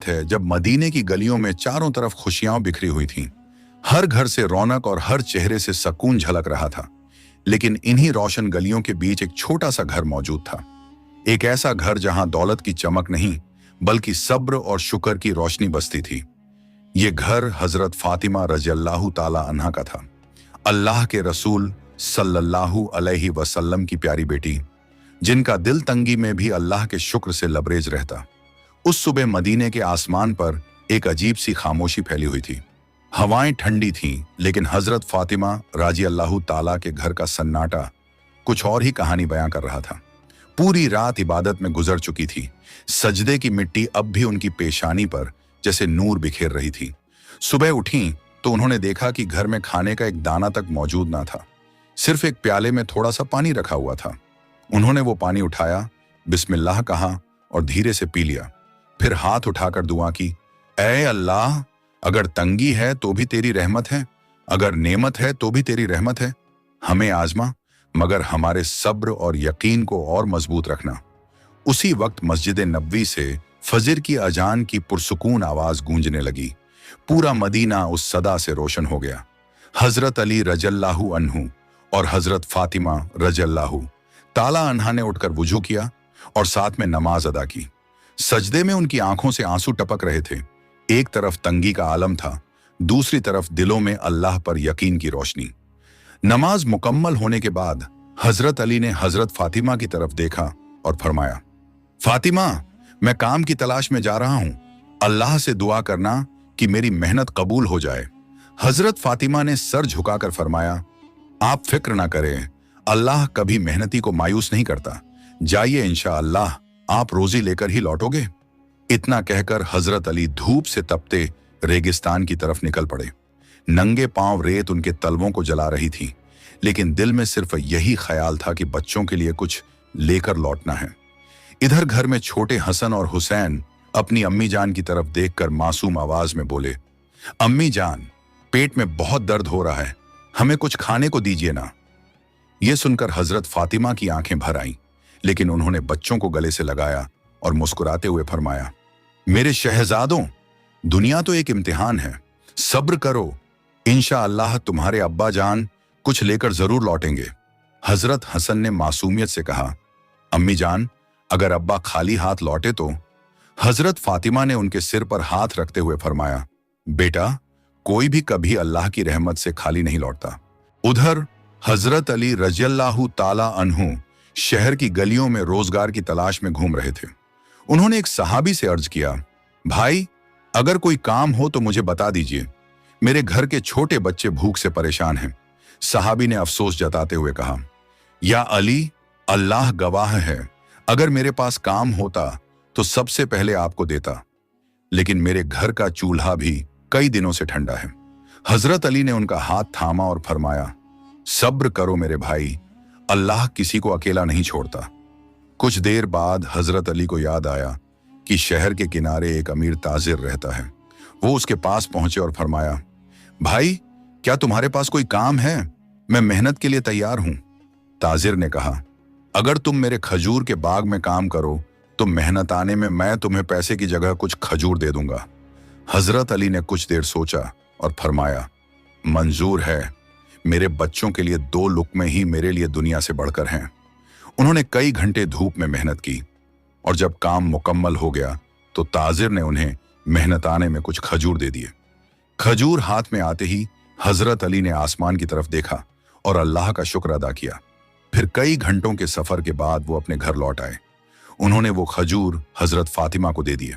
वक्त है जब मदीने की गलियों में चारों तरफ खुशियां बिखरी हुई थीं। हर घर से रौनक और हर चेहरे से सुकून झलक रहा था। लेकिन इन्हीं रोशन गलियों के बीच एक छोटा सा घर मौजूद था। एक ऐसा घर जहां दौलत की चमक नहीं बल्कि सब्र और शुक्र की रोशनी बसती थी। ये घर हजरत फातिमा रज़ियल्लाहु ताला अन्हा का था, अल्लाह के रसूल सल्लल्लाहु अलैहि वसल्लम की प्यारी बेटी, जिनका दिल तंगी में भी अल्लाह के शुक्र से लबरेज रहता। उस सुबह मदीने के आसमान पर एक अजीब सी खामोशी फैली हुई थी। हवाएं ठंडी थीं, लेकिन हजरत फातिमा रज़ियल्लाहु ताला के घर का सन्नाटा कुछ और ही कहानी बयां कर रहा था। पूरी रात इबादत में गुजर चुकी थी। सजदे की मिट्टी अब भी उनकी पेशानी पर जैसे नूर बिखेर रही थी। सुबह उठी तो उन्होंने देखा कि घर में खाने का एक दाना तक मौजूद ना था। सिर्फ एक प्याले में थोड़ा सा पानी रखा हुआ था। उन्होंने वो पानी उठाया, बिस्मिल्लाह कहा और धीरे से पी लिया। फिर हाथ उठाकर दुआ की, ऐ अल्लाह, अगर तंगी है तो भी तेरी रहमत है, अगर नेमत है तो भी तेरी रहमत है। हमें आजमा, मगर हमारे सब्र और यकीन को और मजबूत रखना। उसी वक्त मस्जिद नबवी से फजर की अजान की पुरसुकून आवाज गूंजने लगी। पूरा मदीना उस सदा से रोशन हो गया। हजरत अली रज़ियल्लाहु अन्हु और हजरत फातिमा रज़ियल्लाहु ताला अन्हा ने उठकर वुजू किया और साथ में नमाज अदा की। सजदे में उनकी आंखों से आंसू टपक रहे थे। एक तरफ तंगी का आलम था, दूसरी तरफ दिलों में अल्लाह पर यकीन की रोशनी। नमाज मुकम्मल होने के बाद हजरत अली ने हजरत फातिमा की तरफ देखा और फरमाया, फातिमा, मैं काम की तलाश में जा रहा हूं, अल्लाह से दुआ करना कि मेरी मेहनत कबूल हो जाए। हजरत फातिमा ने सर झुकाकर फरमाया, आप फिक्र ना करें, अल्लाह कभी मेहनती को मायूस नहीं करता। जाइए, इंशाअल्लाह आप रोजी लेकर ही लौटोगे। इतना कहकर हजरत अली धूप से तपते रेगिस्तान की तरफ निकल पड़े। नंगे पांव रेत उनके तलवों को जला रही थी, लेकिन दिल में सिर्फ यही ख्याल था कि बच्चों के लिए कुछ लेकर लौटना है। इधर घर में छोटे हसन और हुसैन अपनी अम्मी जान की तरफ देखकर मासूम आवाज में बोले, अम्मी जान, पेट में बहुत दर्द हो रहा है, हमें कुछ खाने को दीजिए ना। यह सुनकर हजरत फातिमा की आंखें भर आईं, लेकिन उन्होंने बच्चों को गले से लगाया और मुस्कुराते हुए फरमाया, मेरे शहजादों, दुनिया तो एक इम्तिहान है, सब्र करो, इंशाअल्लाह तुम्हारे अब्बा जान कुछ लेकर जरूर लौटेंगे। हजरत हसन ने मासूमियत से कहा, अम्मी जान, अगर अब्बा खाली हाथ लौटे तो? हजरत फातिमा ने उनके सिर पर हाथ रखते हुए फरमाया, बेटा, कोई भी कभी अल्लाह की रहमत से खाली नहीं लौटता। उधर हजरत अली रज़ियल्लाहु ताला अन्हु शहर की गलियों में रोजगार की तलाश में घूम रहे थे। उन्होंने एक सहाबी से अर्ज किया, भाई, अगर कोई काम हो तो मुझे बता दीजिए, मेरे घर के छोटे बच्चे भूख से परेशान हैं। सहाबी ने अफसोस जताते हुए कहा, या अली, अल्लाह गवाह है, अगर मेरे पास काम होता तो सबसे पहले आपको देता, लेकिन मेरे घर का चूल्हा भी कई दिनों से ठंडा है। हजरत अली ने उनका हाथ थामा और फरमाया, सब्र करो मेरे भाई, अल्लाह किसी को अकेला नहीं छोड़ता। कुछ देर बाद हजरत अली को याद आया कि शहर के किनारे एक अमीर ताजिर रहता है। वो उसके पास पहुंचे और फरमाया, भाई, क्या तुम्हारे पास कोई काम है? मैं मेहनत के लिए तैयार हूं। ताजिर ने कहा, अगर तुम मेरे खजूर के बाग में काम करो तो मेहनत आने में मैं तुम्हें पैसे की जगह कुछ खजूर दे दूंगा। हजरत अली ने कुछ देर सोचा और फरमाया, मंजूर है, मेरे बच्चों के लिए 2 लुक़्मे ही मेरे लिए दुनिया से बढ़कर हैं। उन्होंने कई घंटे धूप में मेहनत की और जब काम मुकम्मल हो गया तो ताजिर ने उन्हें मेहनताने में कुछ खजूर दे दिए। खजूर हाथ में आते ही हजरत अली ने आसमान की तरफ देखा और अल्लाह का शुक्र अदा किया। फिर कई घंटों के सफर के बाद वो अपने घर लौट आए। उन्होंने वो खजूर हजरत फातिमा को दे दिए।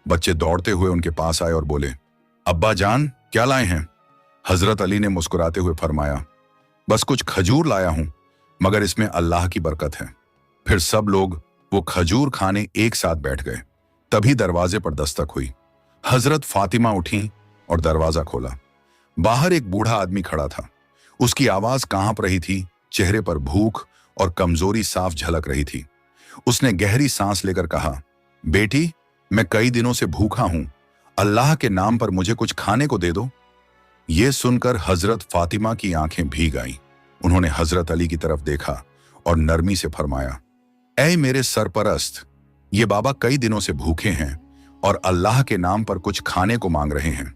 बच्चे दौड़ते हुए उनके पास आए और बोले, अब्बा जान, क्या लाए हैं? हजरत अली ने मुस्कुराते हुए फरमाया, बस कुछ खजूर लाया हूं, मगर इसमें अल्लाह की बरकत है। फिर सब लोग वो खजूर खाने एक साथ बैठ गए। तभी दरवाजे पर दस्तक हुई। हजरत फातिमा उठी और दरवाजा खोला। बाहर एक बूढ़ा आदमी खड़ा था। उसकी आवाज कांप रही थी, चेहरे पर भूख और कमजोरी साफ झलक रही थी। उसने गहरी सांस लेकर कहा, बेटी, मैं कई दिनों से भूखा हूं, अल्लाह के नाम पर मुझे कुछ खाने को दे दो। ये सुनकर हजरत फातिमा की आंखें भीग आईं। उन्होंने हजरत अली की तरफ देखा और नरमी से फरमाया, ऐ मेरे सरपरस्त, ये बाबा कई दिनों से भूखे हैं और अल्लाह के नाम पर कुछ खाने को मांग रहे हैं।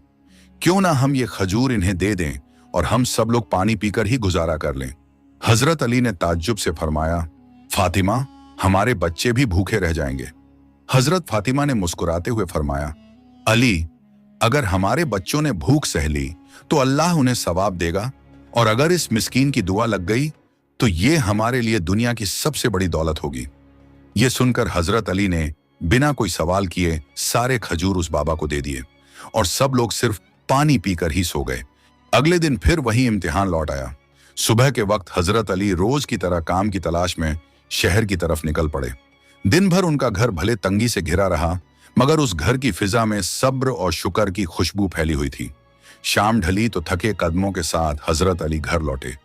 क्यों ना हम ये खजूर इन्हें दे दें और हम सब लोग पानी पीकर ही गुजारा कर लें। हजरत अली ने ताज्जुब से फरमाया, फातिमा, हमारे बच्चे भी भूखे रह जाएंगे। हजरत फातिमा ने मुस्कुराते हुए फरमाया, अली, अगर हमारे बच्चों ने भूख सह ली तो अल्लाह उन्हें सवाब देगा, और अगर इस मिस्कीन की दुआ लग गई तो ये हमारे लिए दुनिया की सबसे बड़ी दौलत होगी। ये सुनकर हजरत अली ने बिना कोई सवाल किए सारे खजूर उस बाबा को दे दिए और सब लोग सिर्फ पानी पीकर ही सो गए। अगले दिन फिर वही इम्तिहान लौट आया। सुबह के वक्त हजरत अली रोज की तरह काम की तलाश में शहर की तरफ निकल पड़े। दिन भर उनका घर भले तंगी से घिरा रहा, मगर उस घर की फिजा में सब्र और शुक्र की खुशबू फैली हुई थी। शाम ढली तो थके कदमों के साथ हजरत अली घर लौटे।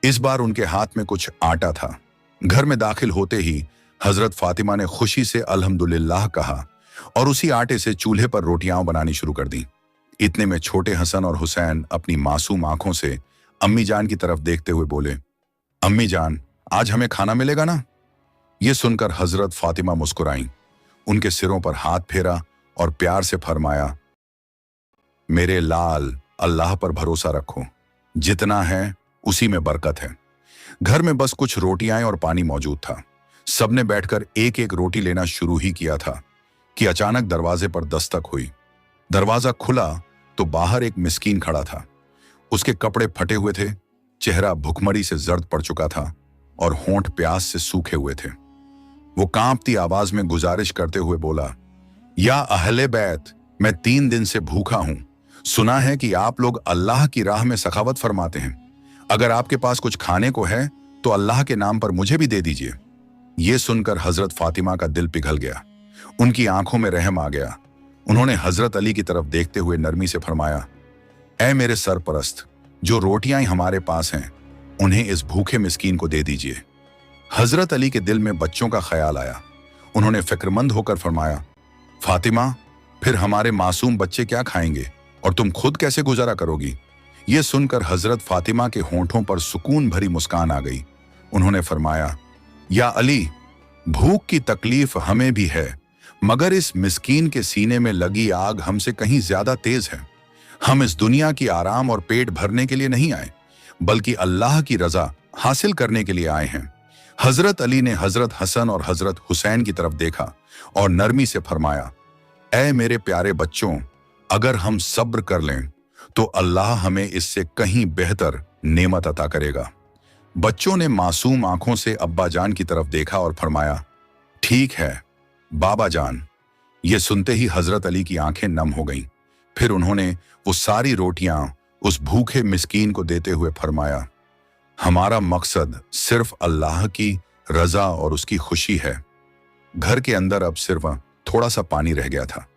इस बार उनके हाथ में कुछ आटा था। घर में दाखिल होते ही हजरत फातिमा ने खुशी से अल्हम्दुलिल्लाह कहा और उसी आटे से चूल्हे पर रोटियां बनानी शुरू कर दी। इतने में छोटे हसन और हुसैन अपनी मासूम आंखों से अम्मी जान की तरफ देखते हुए बोले, अम्मी जान, आज हमें खाना मिलेगा ना? ये सुनकर हजरत फातिमा मुस्कुराईं, उनके सिरों पर हाथ फेरा और प्यार से फरमाया, मेरे लाल, अल्लाह पर भरोसा रखो, जितना है उसी में बरकत है। घर में बस कुछ रोटियां और पानी मौजूद था। सबने बैठकर एक एक रोटी लेना शुरू ही किया था कि अचानक दरवाजे पर दस्तक हुई। दरवाजा खुला तो बाहर एक मिस्कीन खड़ा था। उसके कपड़े फटे हुए थे, चेहरा भुखमरी से जर्द पड़ चुका था और होंठ प्यास से सूखे हुए थे। वो कांपती आवाज में गुजारिश करते हुए बोला, या अहले बैत, मैं 3 दिन से भूखा हूं। सुना है कि आप लोग अल्लाह की राह में सखावत फरमाते हैं। अगर आपके पास कुछ खाने को है तो अल्लाह के नाम पर मुझे भी दे दीजिए। ये सुनकर हजरत फातिमा का दिल पिघल गया, उनकी आंखों में रहम आ गया। उन्होंने हजरत अली की तरफ देखते हुए नरमी से फरमाया, ऐ मेरे सरपरस्त, जो रोटियां हमारे पास हैं उन्हें इस भूखे मिस्कीन को दे दीजिए। हजरत अली के दिल में बच्चों का ख्याल आया। उन्होंने फिक्रमंद होकर फरमाया, फातिमा, फिर हमारे मासूम बच्चे क्या खाएंगे और तुम खुद कैसे गुजारा करोगी? ये सुनकर हजरत फातिमा के होंठों पर सुकून भरी मुस्कान आ गई। उन्होंने फरमाया, या अली, भूख की तकलीफ हमें भी है, मगर इस मिस्कीन के सीने में लगी आग हमसे कहीं ज्यादा तेज है। हम इस दुनिया की आराम और पेट भरने के लिए नहीं आए, बल्कि अल्लाह की रजा हासिल करने के लिए आए हैं। हजरत अली ने हजरत हसन और हजरत हुसैन की तरफ देखा और नरमी से फरमाया, ऐ मेरे प्यारे बच्चों, अगर हम सब्र कर लें तो अल्लाह हमें इससे कहीं बेहतर नेमत अता करेगा। बच्चों ने मासूम आंखों से अब्बा जान की तरफ देखा और फरमाया, ठीक है बाबा जान। ये सुनते ही हजरत अली की आंखें नम हो गईं। फिर उन्होंने वो सारी रोटियां उस भूखे मिस्कीन को देते हुए फरमाया, हमारा मकसद सिर्फ अल्लाह की रजा और उसकी खुशी है। घर के अंदर अब सिर्फ थोड़ा सा पानी रह गया था।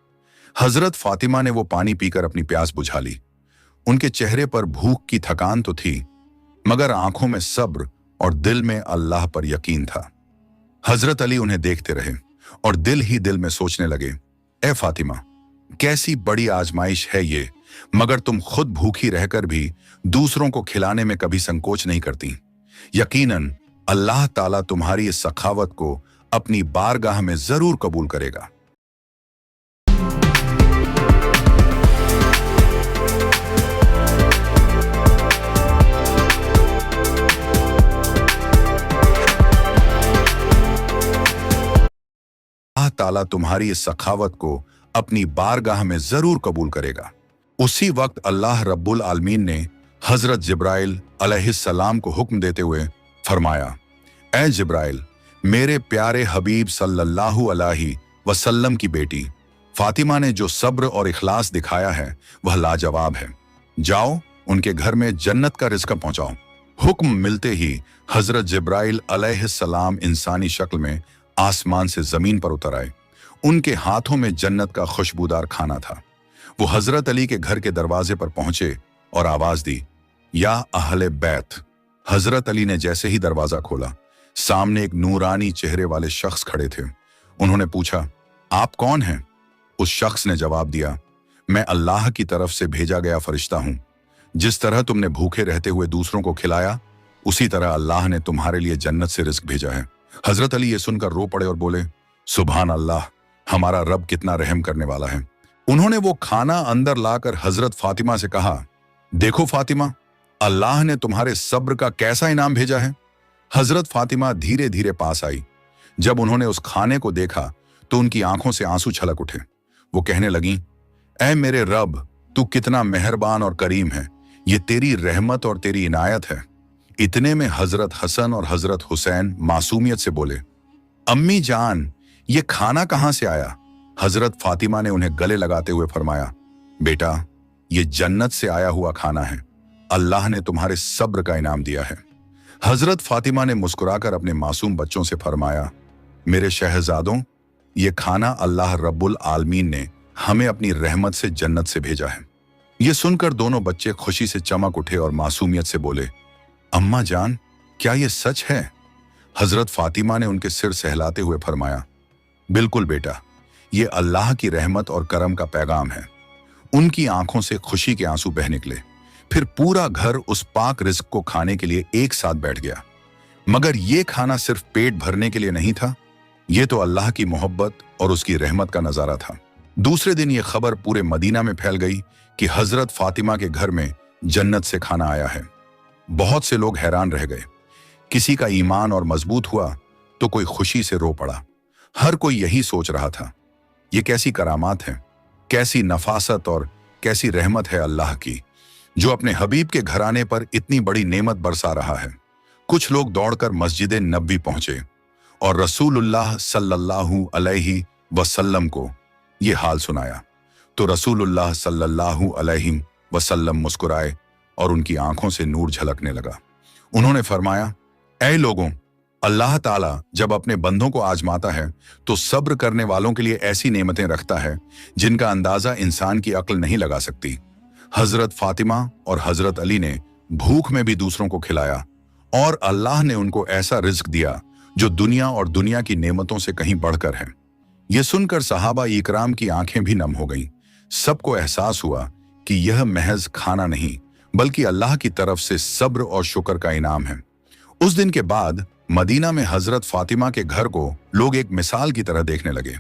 हजरत फातिमा ने वो पानी पीकर अपनी प्यास बुझा ली। उनके चेहरे पर भूख की थकान तो थी, मगर आंखों में सब्र और दिल में अल्लाह पर यकीन था। हजरत अली उन्हें देखते रहे और दिल ही दिल में सोचने लगे, ए फातिमा, कैसी बड़ी आजमाइश है ये, मगर तुम खुद भूखी रहकर भी दूसरों को खिलाने में कभी संकोच नहीं करती। यकीनन अल्लाह ताला तुम्हारी इस सखावत को अपनी बारगाह में जरूर कबूल करेगा। अल्लाह ताला तुम्हारी इस सखावत को अपनी बारगाह में जरूर कबूल करेगा। उसी वक्त अल्लाह रब्बुल आलमीन ने हजरत जिब्राइल अलैहिस्सलाम को हुक्म देते हुए फरमाया, ऐ जिब्राइल, मेरे प्यारे हबीब सल्लल्लाहु अलैहि वसल्लम की बेटी फातिमा ने जो सब्र और इखलास दिखाया है वह लाजवाब है। जाओ उनके घर में जन्नत का रिज़्क पहुंचाओ। हुक्म मिलते ही हजरत जिब्राइल अलैहिस्सलाम इंसानी शक्ल में आसमान से जमीन पर उतर आए। उनके हाथों में जन्नत का खुशबूदार खाना था। वो हजरत अली के घर के दरवाजे पर पहुंचे और आवाज दी, या अहले बैत। हजरत अली ने जैसे ही दरवाजा खोला, सामने एक नूरानी चेहरे वाले शख्स खड़े थे। उन्होंने पूछा, आप कौन हैं? उस शख्स ने जवाब दिया, मैं अल्लाह की तरफ से भेजा गया फरिश्ता हूं। जिस तरह तुमने भूखे रहते हुए दूसरों को खिलाया, उसी तरह अल्लाह ने तुम्हारे लिए जन्नत से रिज़्क भेजा है। हजरत अली ये सुनकर रो पड़े और बोले, सुभान अल्लाह, हमारा रब कितना रहम करने वाला है। उन्होंने वो खाना अंदर लाकर हजरत फातिमा से कहा, देखो फातिमा, अल्लाह ने तुम्हारे सब्र का कैसा इनाम भेजा है। हजरत फातिमा धीरे धीरे पास आई। जब उन्होंने उस खाने को देखा तो उनकी आंखों से आंसू छलक उठे। वो कहने लगी, ऐ मेरे रब, तू कितना मेहरबान और करीम है, ये तेरी रहमत और तेरी इनायत है। इतने में हजरत हसन और हजरत हुसैन मासूमियत से बोले, अम्मी जान, ये खाना कहां से आया। हजरत फातिमा ने उन्हें गले लगाते हुए फरमाया, बेटा, ये जन्नत से आया हुआ खाना है, अल्लाह ने तुम्हारे सब्र का इनाम दिया है। हजरत फातिमा ने मुस्कुराकर अपने मासूम बच्चों से फरमाया, मेरे शहजादों, ये खाना अल्लाह रब्बुल आलमीन ने हमें अपनी रहमत से जन्नत से भेजा है। ये सुनकर दोनों बच्चे खुशी से चमक उठे और मासूमियत से बोले, अम्मा जान, क्या ये सच है। हजरत फातिमा ने उनके सिर सहलाते हुए फरमाया, बिल्कुल बेटा, ये अल्लाह की रहमत और करम का पैगाम है। उनकी आंखों से खुशी के आंसू बह निकले। फिर पूरा घर उस पाक रिज़्क को खाने के लिए एक साथ बैठ गया। मगर ये खाना सिर्फ पेट भरने के लिए नहीं था, ये तो अल्लाह की मोहब्बत और उसकी रहमत का नजारा था। दूसरे दिन ये खबर पूरे मदीना में फैल गई कि हजरत फातिमा के घर में जन्नत से खाना आया है। बहुत से लोग हैरान रह गए। किसी का ईमान और मजबूत हुआ तो कोई खुशी से रो पड़ा। हर कोई यही सोच रहा था, ये कैसी करामात है, कैसी नफासत और कैसी रहमत है अल्लाह की, जो अपने हबीब के घराने पर इतनी बड़ी नेमत बरसा रहा है। कुछ लोग दौड़कर मस्जिद नबवी पहुंचे और रसूलुल्लाह सल्लल्लाहु अलैहि वसल्लम को ये हाल सुनाया तो रसूलुल्लाह सल्लल्लाहु अलैहि वसल्लम मुस्कुराए और उनकी आंखों से नूर झलकने लगा। उन्होंने फरमाया, ऐ लोगों, अल्लाह ताला जब अपने बंदों को आजमाता है तो सब्र करने वालों के लिए ऐसी नेमतें रखता है जिनका अंदाजा इंसान की अक्ल नहीं लगा सकती। हजरत फातिमा और हजरत अली ने भूख में भी दूसरों को खिलाया और अल्लाह ने उनको ऐसा रिज्क दिया जो दुनिया और दुनिया की नेमतों से कहीं बढ़कर है। यह सुनकर सहाबा इकराम की आंखें भी नम हो गईं। सबको एहसास हुआ कि यह महज खाना नहीं बल्कि अल्लाह की तरफ से सब्र और शुक्र का इनाम है। उस दिन के बाद मदीना में हजरत फातिमा के घर को लोग एक मिसाल की तरह देखने लगे।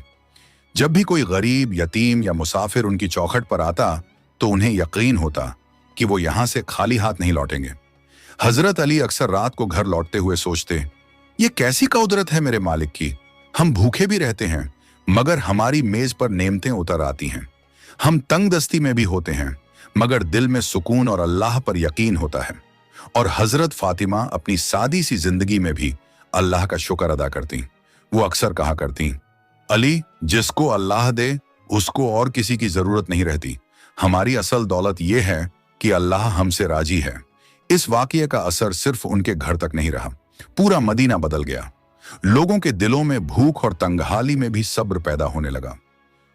जब भी कोई गरीब, यतीम या मुसाफिर उनकी चौखट पर आता तो उन्हें यकीन होता कि वो यहां से खाली हाथ नहीं लौटेंगे। हजरत अली अक्सर रात को घर लौटते हुए सोचते, ये कैसी कौदरत है मेरे मालिक की, हम भूखे भी रहते हैं मगर हमारी मेज पर नेमतें उतर आती हैं। हम तंग दस्ती में भी होते हैं मगर दिल में सुकून और अल्लाह पर यकीन होता है। और हजरत फातिमा अपनी सादी सी जिंदगी में भी अल्लाह का शुक्र अदा करती। वो अक्सर कहा करती, अली, जिसको अल्लाह दे उसको और किसी की जरूरत नहीं रहती। हमारी असल दौलत यह है कि अल्लाह हमसे राजी है। इस वाकये का असर सिर्फ उनके घर तक नहीं रहा, पूरा मदीना बदल गया। लोगों के दिलों में भूख और तंगहाली में भी सब्र पैदा होने लगा।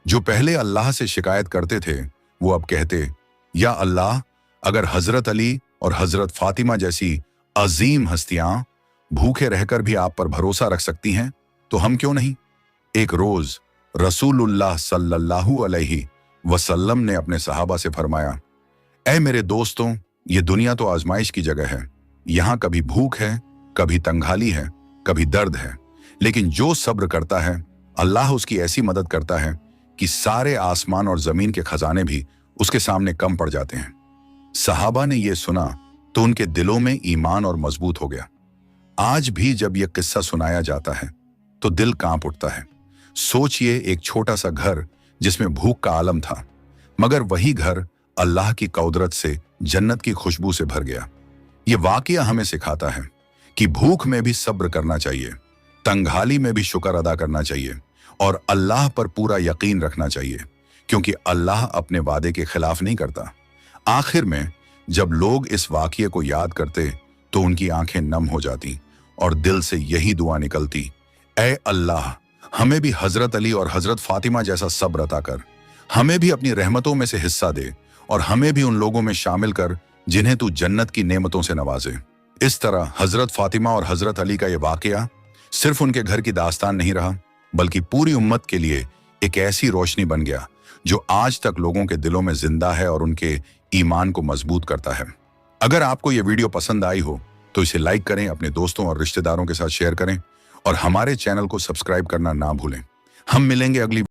जो पहले अल्लाह से शिकायत करते थे वो अब कहते, या अल्लाह, अगर हजरत अली और हजरत फातिमा जैसी अजीम हस्तियां भूखे रहकर भी आप पर भरोसा रख सकती हैं तो हम क्यों नहीं। एक रोज रसूलुल्लाह सल्लल्लाहु अलैहि वसल्लम ने अपने सहाबा से फरमाया, ऐ मेरे दोस्तों, ये दुनिया तो आजमाइश की जगह है। यहां कभी भूख है, कभी तंगहाली है, कभी दर्द है, लेकिन जो सब्र करता है अल्लाह उसकी ऐसी मदद करता है कि सारे आसमान और जमीन के खजाने भी उसके सामने कम पड़ जाते हैं। सहाबा ने यह सुना तो उनके दिलों में ईमान और मजबूत हो गया। आज भी जब यह किस्सा सुनाया जाता है तो दिल कांप उठता है। सोचिए, एक छोटा सा घर जिसमें भूख का आलम था, मगर वही घर अल्लाह की कौदरत से जन्नत की खुशबू से भर गया। यह वाकया हमें सिखाता है कि भूख में भी सब्र करना चाहिए, तंगहाली में भी शुक्र अदा करना चाहिए और अल्लाह पर पूरा यकीन रखना चाहिए, क्योंकि अल्लाह अपने वादे के खिलाफ नहीं करता। आखिर में जब लोग इस वाकये को याद करते तो उनकी आंखें नम हो जाती और दिल से यही दुआ निकलती, ऐ अल्लाह, हमें भी हजरत अली और हजरत फातिमा जैसा सब्र अता कर, हमें भी अपनी रहमतों में से हिस्सा दे और हमें भी उन लोगों में शामिल कर जिन्हें तू जन्नत की नेमतों से नवाजे। इस तरह हजरत फातिमा और हजरत अली का यह वाकया सिर्फ उनके घर की दास्तान नहीं रहा, बल्कि पूरी उम्मत के लिए एक ऐसी रोशनी बन गया जो आज तक लोगों के दिलों में जिंदा है और उनके ईमान को मजबूत करता है। अगर आपको यह वीडियो पसंद आई हो तो इसे लाइक करें, अपने दोस्तों और रिश्तेदारों के साथ शेयर करें और हमारे चैनल को सब्सक्राइब करना ना भूलें। हम मिलेंगे अगली